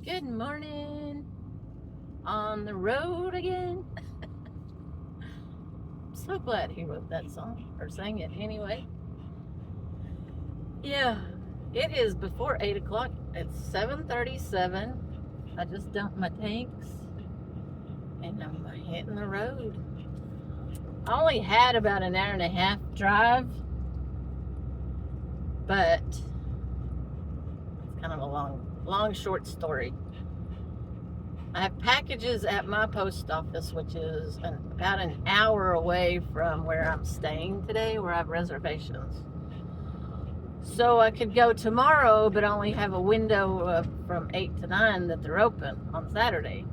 Good morning. On the road again. I'm so glad he wrote that song, or sang it anyway. Yeah, it is before 8 o'clock. It's 7:37. I just dumped my tanks and I'm hitting the road. I only had about an hour and a half drive, but it's kind of a long, short story. I have packages at my post office, which is about an hour away from where I'm staying today, where I have reservations. So I could go tomorrow, but only have a window from 8 to 9 that they're open on Saturday.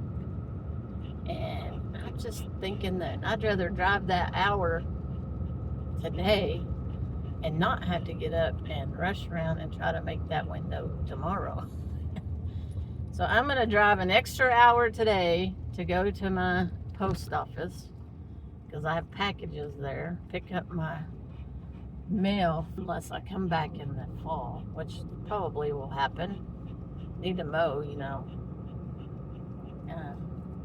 And I'm just thinking that I'd rather drive that hour today and not have to get up and rush around and try to make that window tomorrow. So I'm going to drive an extra hour today to go to my post office because I have packages there. Pick up my mail unless I come back in the fall, which probably will happen. Need to mow, you know.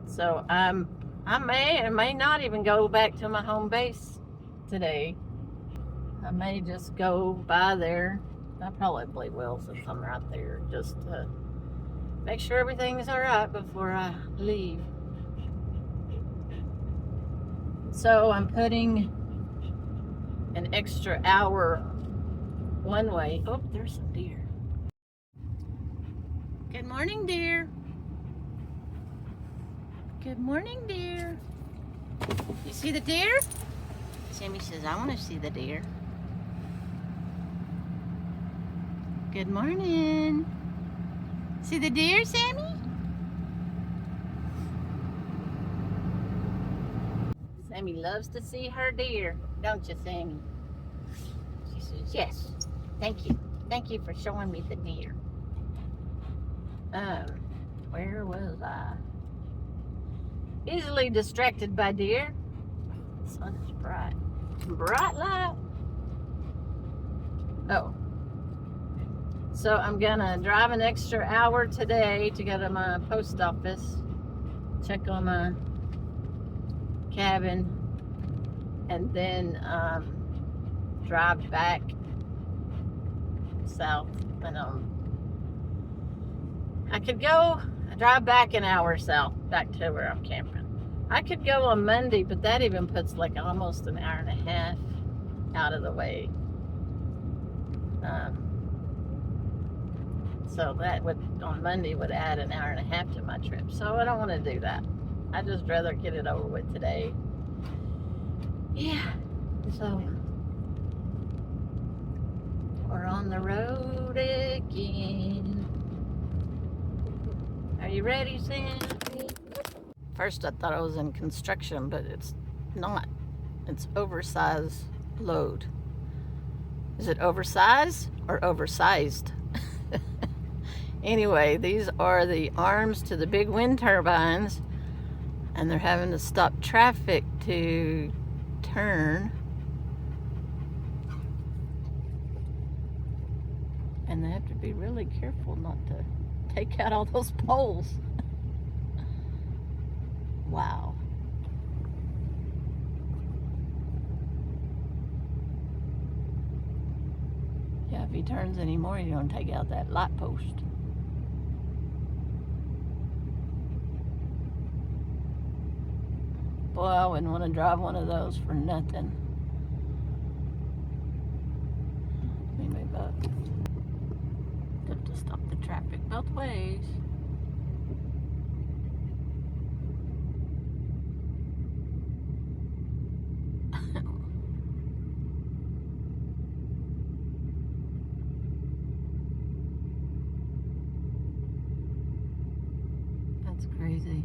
So I may not even go back to my home base today. I may just go by there. I probably will since I'm right there, just to make sure everything's all right before I leave. So I'm putting an extra hour one way. Oh, there's some deer. Good morning, deer. Good morning, deer. You see the deer? Sammy says, I want to see the deer. Good morning. See the deer, Sammy? Sammy loves to see her deer, don't you, Sammy? She says, yes. Thank you. Thank you for showing me the deer. Where was I? Easily distracted by deer. The sun is bright. Bright light. Oh. So I'm gonna drive an extra hour today to go to my post office, check on my cabin, and then drive back south. And I could go drive back an hour south, back to where I'm camping. I could go on Monday, but that even puts like almost an hour and a half out of the way. So that would, on Monday, would add an hour and a half to my trip. So I don't want to do that. I'd just rather get it over with today. Yeah. So we're on the road again. Are you ready, Sam? First I thought I was in construction, but it's not. It's oversized load. Is it oversized or oversized? Anyway, these are the arms to the big wind turbines, and they're having to stop traffic to turn. And they have to be really careful not to take out all those poles. Wow. Yeah, if he turns anymore, he's gonna take out that light post. Boy, I wouldn't want to drive one of those for nothing. Let me move up. Have to stop the traffic both ways. That's crazy.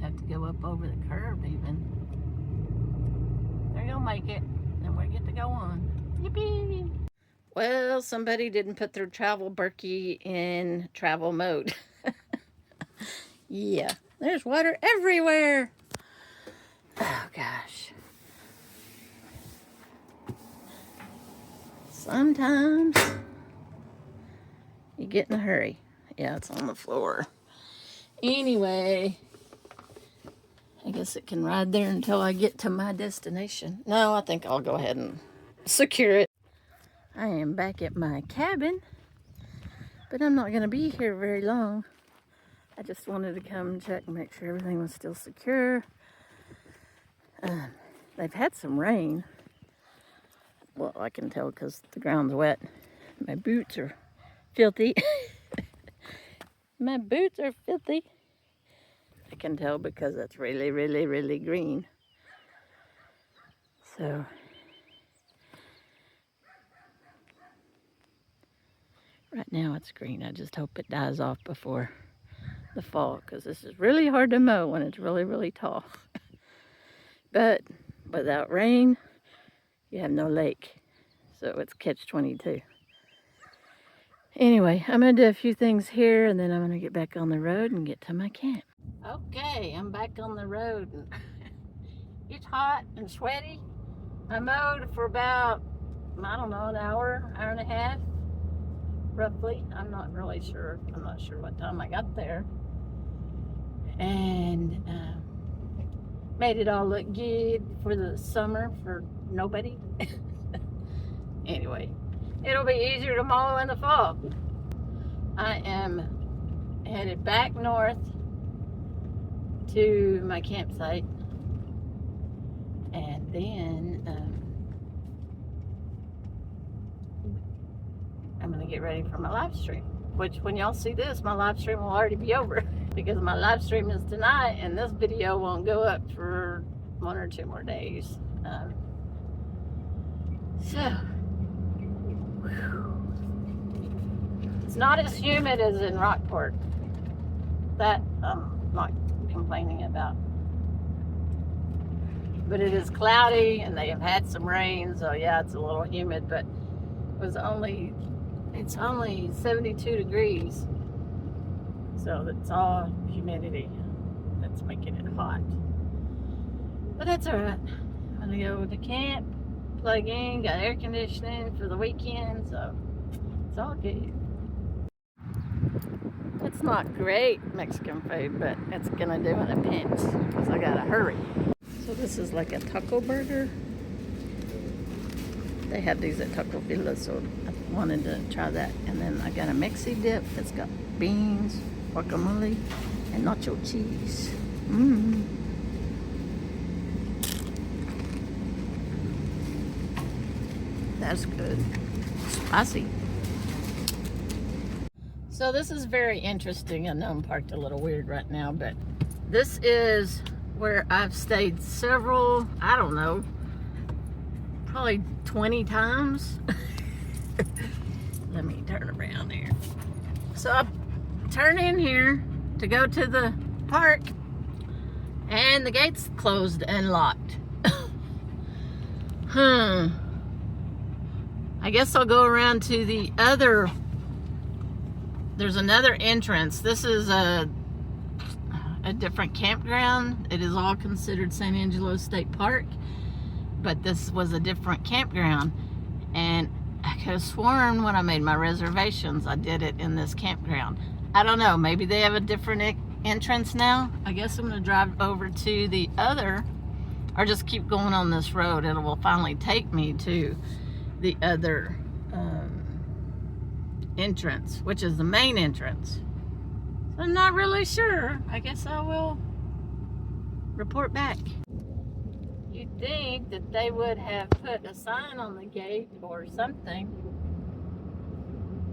Have to go up over the curb even. There you'll make it. And we get to go on. Yippee! Well, somebody didn't put their travel Berkey in travel mode. Yeah, there's water everywhere. Oh gosh. Sometimes you get in a hurry. Yeah, it's on the floor. Anyway, I guess it can ride there until I get to my destination. No, I think I'll go ahead and secure it. I am back at my cabin, but I'm not going to be here very long. I just wanted to come check and make sure everything was still secure. They've had some rain. Well, I can tell because the ground's wet. My boots are filthy. My boots are filthy. I can tell because it's really, really, really green. So, right now it's green. I just hope it dies off before the fall, because this is really hard to mow when it's really, really tall. But without rain, you have no lake. So it's catch-22. Anyway, I'm going to do a few things here, and then I'm going to get back on the road and get to my camp. Okay, I'm back on the road. And it's hot and sweaty. I mowed for about, I don't know, an hour, hour and a half, roughly. I'm not really sure. I'm not sure what time I got there. And made it all look good for the summer for nobody. Anyway, it'll be easier to mow in the fall. I am headed back north to my campsite, and then I'm going to get ready for my live stream, which when y'all see this, my live stream will already be over because my live stream is tonight and this video won't go up for 1 or 2 more days. It's not as humid as in Rockport. That I'm not complaining about. But it is cloudy and they have had some rain, so yeah, it's a little humid, but it's only 72 degrees. So it's all humidity that's making it hot. But that's alright. I'm gonna go to camp, plug in, got air conditioning for the weekend, so it's all good. It's not great Mexican food, but it's gonna do in a pinch because I gotta hurry. So this is like a taco burger. They have these at Taco Villa, so I wanted to try that. And then I got a Mexi dip that's got beans, guacamole, and nacho cheese. That's good. Spicy. So this is very interesting. I know I'm parked a little weird right now, but this is where I've stayed several, I don't know, probably 20 times. Let me turn around here. So I turn in here to go to the park, and the gate's closed and locked. I guess I'll go around to the other. There's another entrance. This is a different campground. It is all considered San Angelo State Park, but this was a different campground, and I could have sworn when I made my reservations I did it in this campground. I don't know, maybe they have a different entrance now. I guess I'm gonna drive over to the other, or just keep going on this road. It will finally take me to the other entrance, which is the main entrance. So I'm not really sure. I guess I will report back. You'd think that they would have put a sign on the gate or something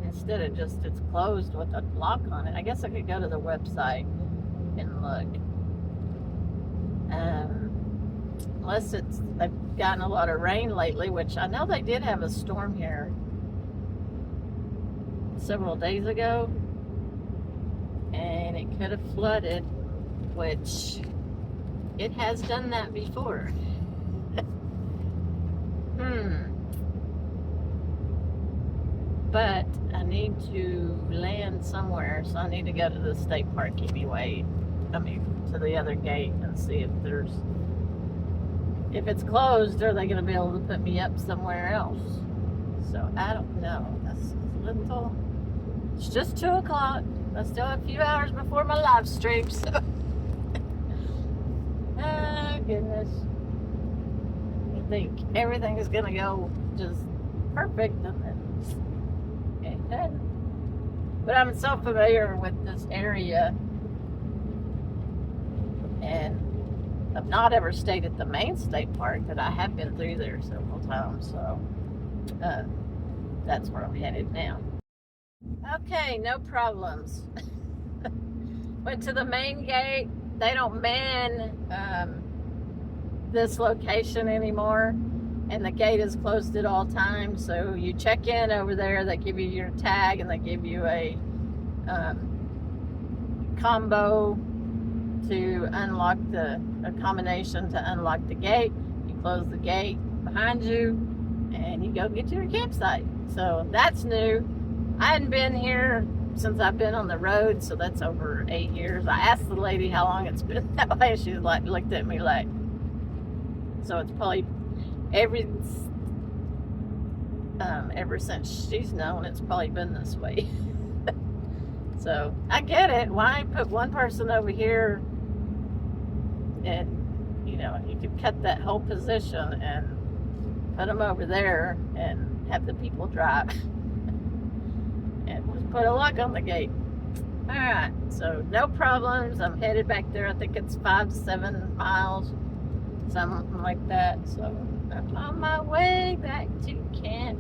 instead of just it's closed with a lock on it. I guess I could go to the website and look. Unless they've gotten a lot of rain lately, which I know they did have a storm here several days ago, and it could have flooded, which it has done that before. But I need to land somewhere, so I need to go to the state park anyway. I mean, to the other gate and see if it's closed, are they going to be able to put me up somewhere else? So I don't know. That's a little. It's just 2 o'clock. I still have a few hours before my live stream. So, oh goodness. I think everything is gonna go just perfect, and then it doesn't. But I'm so familiar with this area, and I've not ever stayed at the main state park, but I have been through there several times, so that's where I'm headed now. Okay, no problems. Went to the main gate. They don't man this location anymore, and the gate is closed at all times. So you check in over there, they give you your tag, and they give you a combo to unlock a combination to unlock the gate. You close the gate behind you, and you go get to your campsite. So that's new. I hadn't been here since I've been on the road, so that's over 8 years. I asked the lady how long it's been that way. She like looked at me like, so it's probably ever since she's known, it's probably been this way. So I get it. Why put one person over here, and you could cut that whole position and put them over there and have the people drive. And just put a lock on the gate. Alright, so no problems. I'm headed back there. I think it's 5 to 7 miles, something like that. So I'm on my way back to camp,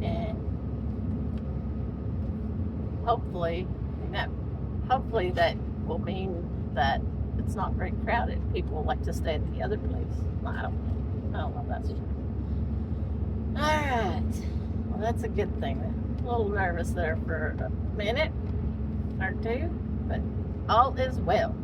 and hopefully that will mean that it's not very crowded. People like to stay at the other place. I don't know if that's true. Alright, well, that's a good thing. A little nervous there for a minute or two, but all is well.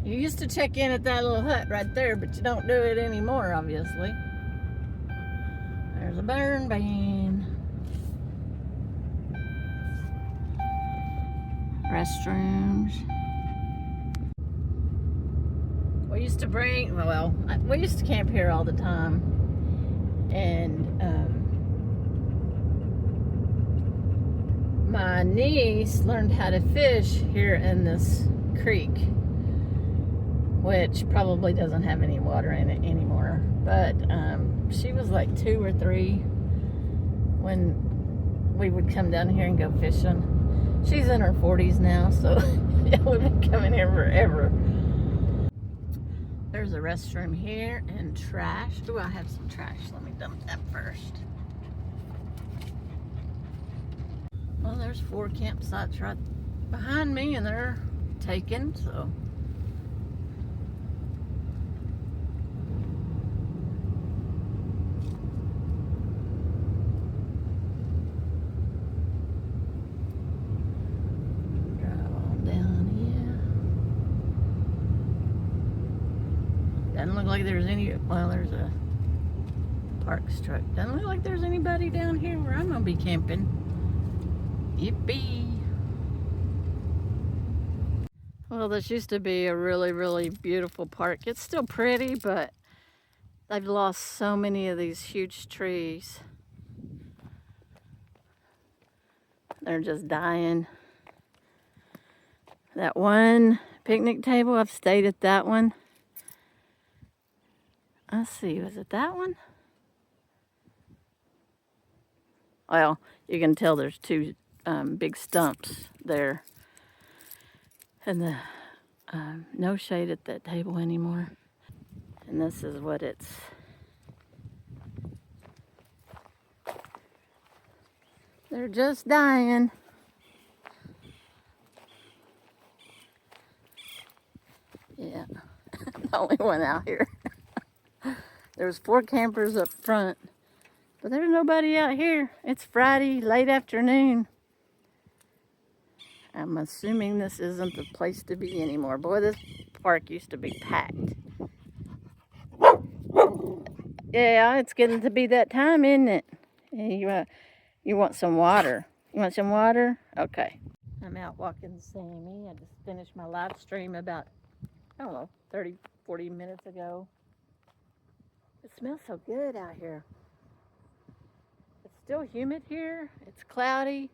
You used to check in at that little hut right there, but you don't do it anymore, obviously. There's a burn ban. Restrooms. We used to camp here all the time. And my niece learned how to fish here in this creek, which probably doesn't have any water in it anymore. But she was like 2 or 3 when we would come down here and go fishing. She's in her 40s now, so yeah, we've been coming here forever. There's a restroom here and trash. Ooh, I have some trash. Let me dump that first. Well, there's 4 campsites right behind me, and they're taken, so. Doesn't look like there's any, well, there's a Parks truck. Doesn't look like there's anybody down here where I'm gonna be camping. Yippee. Well, this used to be a really, really beautiful park. It's still pretty, but they've lost so many of these huge trees. They're just dying. That one picnic table, I've stayed at that one. Let's see, was it that one? Well, you can tell there's 2 big stumps there. And the no shade at that table anymore. And this is what it's. They're just dying. Yeah, the only one out here. There's 4 campers up front, but there's nobody out here. It's Friday, late afternoon. I'm assuming this isn't the place to be anymore. Boy, this park used to be packed. Yeah, it's getting to be that time, isn't it? You want some water? You want some water? Okay. I'm out walking Sammy. I just finished my live stream about, I don't know, 30, 40 minutes ago. It smells so good out here. It's still humid here. It's cloudy.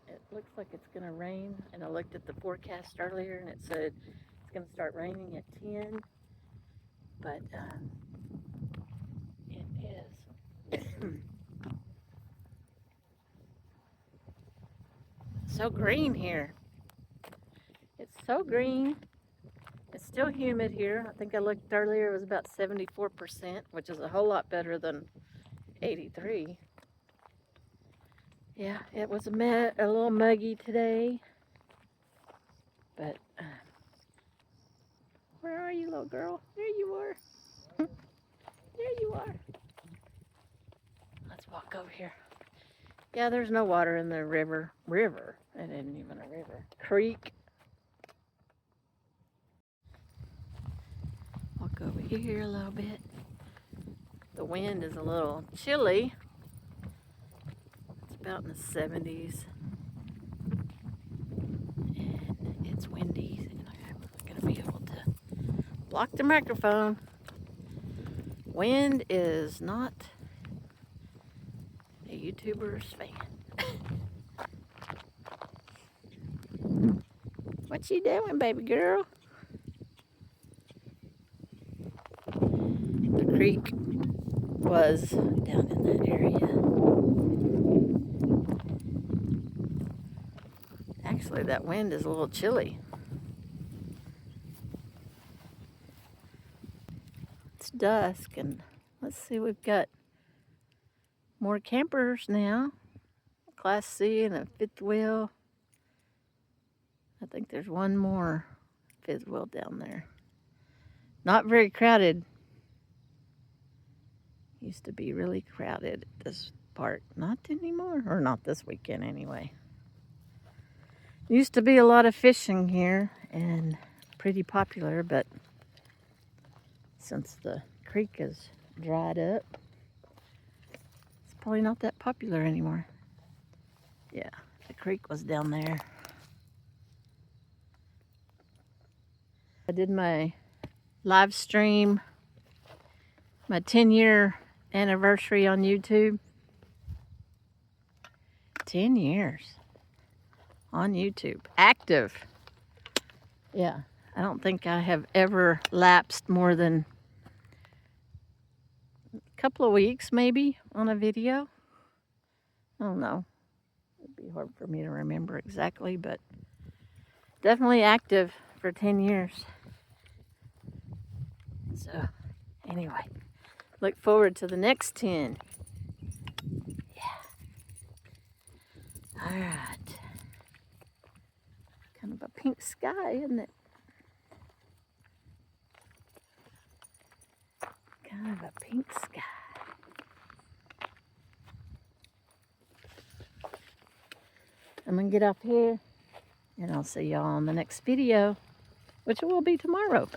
It looks like it's going to rain. And I looked at the forecast earlier and it said it's going to start raining at 10. But it is. So green here. It's so green. It's still humid here. I think I looked earlier, it was about 74%, which is a whole lot better than 83. Yeah, it was a little muggy today. But, where are you, little girl? There you are. There you are. Let's walk over here. Yeah, there's no water in the river. It isn't even a river. Creek. Walk over here a little bit. The wind is a little chilly. It's about in the 70s. And it's windy. And I'm going to be able to block the microphone. Wind is not a YouTuber's fan. What you doing, baby girl? The creek was down in that area. Actually, that wind is a little chilly. It's dusk, and let's see, we've got more campers now. Class C and a fifth wheel. I think there's one more fifth wheel down there. Not very crowded. Used to be really crowded at this park. Not anymore, or not this weekend anyway. Used to be a lot of fishing here and pretty popular, but since the creek is dried up, it's probably not that popular anymore. Yeah, the creek was down there. I did my live stream, my 10-year anniversary on YouTube. 10 years on YouTube. Active. Yeah, I don't think I have ever lapsed more than a couple of weeks maybe on a video. I don't know. It'd be hard for me to remember exactly, but definitely active for 10 years. So, anyway, look forward to the next 10. Yeah. All right. Kind of a pink sky, isn't it? Kind of a pink sky. I'm going to get off here, and I'll see y'all on the next video, which will be tomorrow.